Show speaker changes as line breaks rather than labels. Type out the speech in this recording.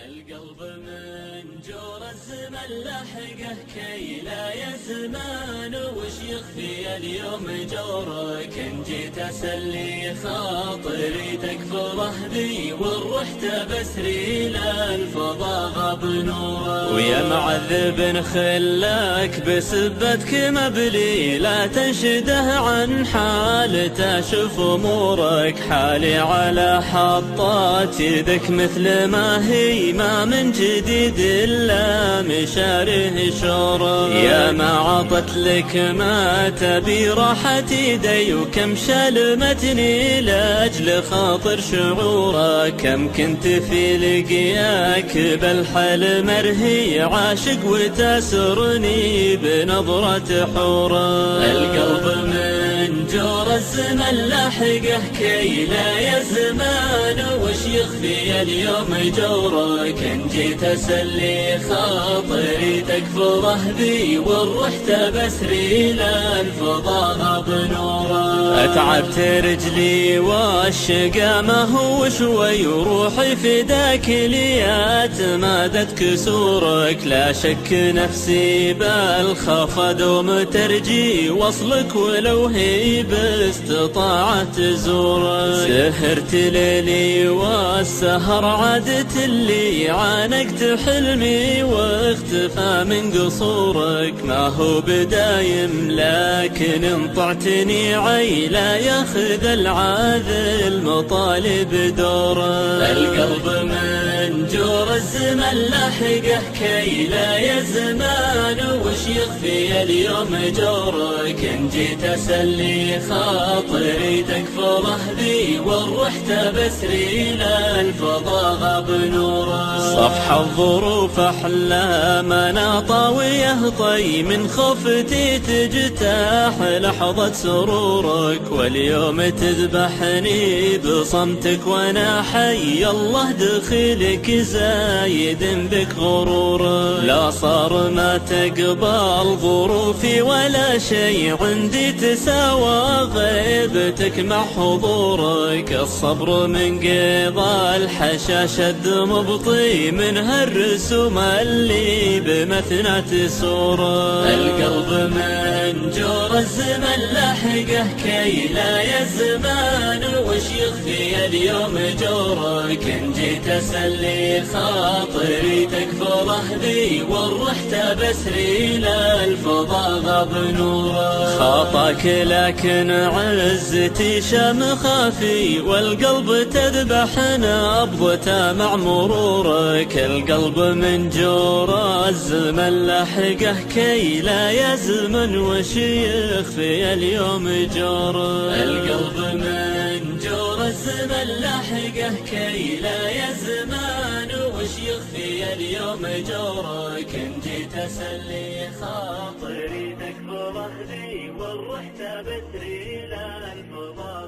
القلب من جور الزمن لحقه كي لا يزمان، وش يخفي اليوم جورك؟ ان جيت اسلي خاطري تكفره بي، والروح تبسري للفضاء بنوره. ويا معذب خلاك بسبتك مبلي، لا تنشده عن حالته، شوف امورك حالي على حطات يدك مثل ما هي، ما من جديد إلا مشاره شوره. يا ما عطت لك ما تبي راحت يدي، وكم شلمتني لأجل خاطر شعورك. كم كنت في لقياك بالحل مرهي، عاشق وتسرني بنظرة حوره. القلب من جور الزمن لحقه كي لا يزمان، وش يخفي اليوم جورك؟ ان جيت اسلي خاطري تكفره بي، والروح تبسري للفضاء بنوره. اتعبت رجلي والشقا ما هو شوي، وروحي فداك لي اتمادت كسورك. لا شك نفسي بالخوف دوم ترجي وصلك، ولو هي باستطاعت تزورك. سهرت ليلي والسهر عادت اللي، عانقت حلمي واختفى من قصورك. ما هو بدايم لكن انطعتني عيلا، ياخذ العاذل مطالب دوره. القلب من جور الزمن لحقه كي لا يزمان، وش يخفي اليوم جورك؟ ان جيت اسلي خاطري تكفره بي، والروح تبسري للفضاء بنوره. صفح الظروف احلامنا طاويه طي، من خفتي تجتاح لحظة سرورك. واليوم تذبحني بصمتك وانا حي، الله دخيلك زايد بك غرورك. لا صار ما تقبل ظروفي ولا شيء عندي تساوى غيبتك مع حضورك. الصبر من قضى الحشا شد مبطي، من هالرسوم اللي بمثنى تسوره. القلب من جور الزمن لحقه كي لا يزمان، وش يخفي اليوم جورك؟ ان جيت اسلي خاطري تكفره بي، والروح تبسري للفضاء بنوره. خاطاك لكن عزتي شام خافي، والقلب تذبح نبضته مع مرورك. القلب من جور الزمن لحقه كي لا يزمن، وش يخفي اليوم جوره. القلب من جور الزمن لحقه كي لا يزمان، وش يخفي اليوم جورك؟ ان جيت اسلي خاطري تكفره بي، والروح تبسري للفضاء